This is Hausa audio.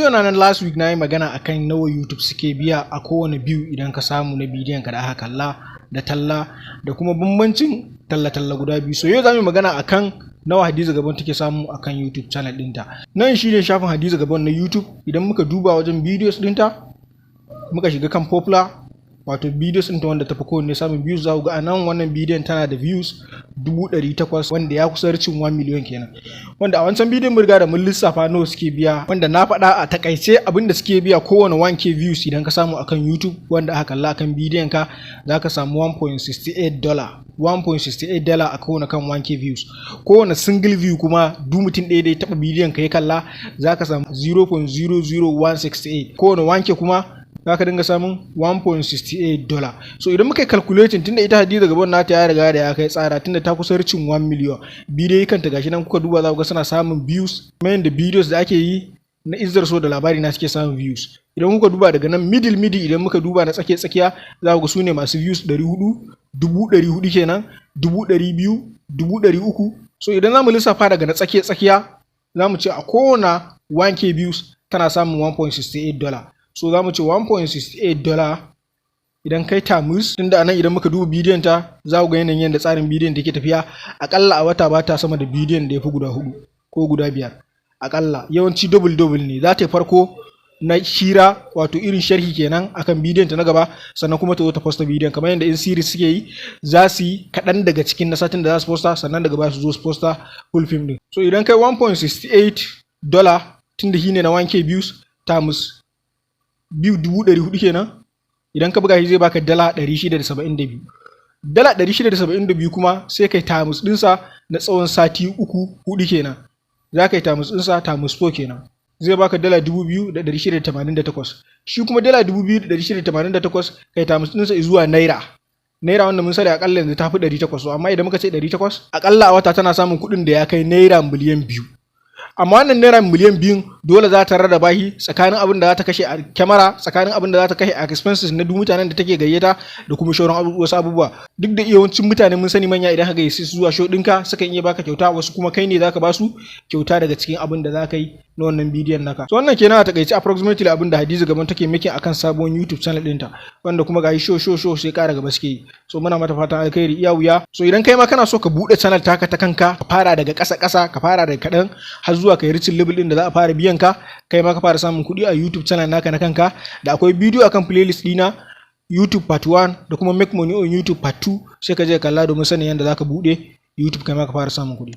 bidiyo na nan last week na yi magana akan nawa YouTube suke biya a kowane view idan ka samu na bidiyon ka da aka kalla da talla da kuma bambancin talla guda biyu. So yau za mu magana akan nawa Hadiza Gabon take samu akan YouTube channel ɗinta. Nan shi ne shafin Hadiza Gabon na YouTube. Idan muka duba wajen videos ɗinta muka shiga kan popular, wato videos ɗinta wanda tafi kowanne samun views, za ku ga anan wannan bidiyon tana da views 800,000 wanda ya kusa ricin 1 million kenan. Wanda a wancan bidiyon mun riga da mun lissafa nawa suke biya, wanda na faɗa a takaice abinda suke biya kowane 1k views idan ka samu akan YouTube wanda aka kalla akan bidiyon ka zaka samu $1.68 a kowane kan 1k views. Kowane single view kuma duk mutum ɗaya da ya taɓa bidiyon ka ya kalla zaka samu $0.00168. kowane 1k kuma zaka dinga samun $1.68. So idan muka yi calculating, tunda ita Hadiza Gabon nata ya riga da ya kai tsara, tunda ta kusa ricin 1 million bidiyoyi kanta gashi nan kuka duba za ku ga suna samun views, kuma yanda videos da ake yi na izzar so da labari na suke samun views. Idan kuka duba daga nan middle idan muka duba na tsakiya za ku ga su ne masu views 400, 400 kenan, 200, 300. So idan zamu lissafa daga na tsakiya za mu ce a kowane 1k views tana samun $1.68. So za mu ce $1.68 idan kai tamus, tunda anan idan muka duba bidiyon ta za ku ga yanayin yadda tsarin bidiyon take tafiya. Akalla a wata ba ta sama da bidiyon da ya fi guda 4 ko guda 5 akalla, yawanci double ne. Za ta yi farko na hira, wato irin sharhi kenan akan bidiyon ta na gaba, sannan kuma ta zo ta posta bidiyon kamar yadda in series suke yi, za su yi kaɗan daga cikin na satin da za su posta, sannan daga baya su zo su posta full film din. So idan kai $1.68 tunda shi ne na 1k views tamus biyu 400 kenan, idan ka buga shi zai baka $672. $672 kuma sai kai tamus ɗinsa na tsawon sati 3-4 kenan, za ka yi tamus ɗinsa tamus 4 kenan, zai baka $2,688. Shi kuma $2,688 kai tamus ɗinsa zuwa naira wanda mun sani akalla yanzu ta fi 800. Amma idan muka ce 800 akalla a wata tana samun kuɗin da ya kai naira miliyan 2. Amma wannan naira miliyan 2 dole za ta rarraba shi tsakanin abin da za ta kashe a kyamara, tsakanin abin da za ta kashe a expenses na duk mutanen da take gayyata da kuma shauran wasu abubuwa. Duk da yawancin mutane mun sani manya idan ka gayyace su zuwa show ɗinka sukan iya baka kyauta, wasu kuma kai ne zaka ba su kyauta daga cikin abin da za ka yi na wannan bidiyon naka. So wannan kenan a takaice approximately abin da Hadiza Gabon take making akan sabon YouTube channel ɗinta, wanda kuma ga show sai ƙara gaba suke yi. So muna mata fatan alkhairi iya wuya. So idan kai ma kana so ka buɗe channel taka ta kanka, ka fara daga ƙasa ka fara daga kaɗan har zuwa kai reaching level ɗin da za a fara biyan ka, kai ma ka fara samun kuɗi a YouTube channel naka na kanka, da akwai bidiyo akan playlist ɗina YouTube part 1 da kuma make money on YouTube part 2, sai ka je kalla domin sanin yadda zaka buɗe YouTube kai ma ka fara samun kuɗi.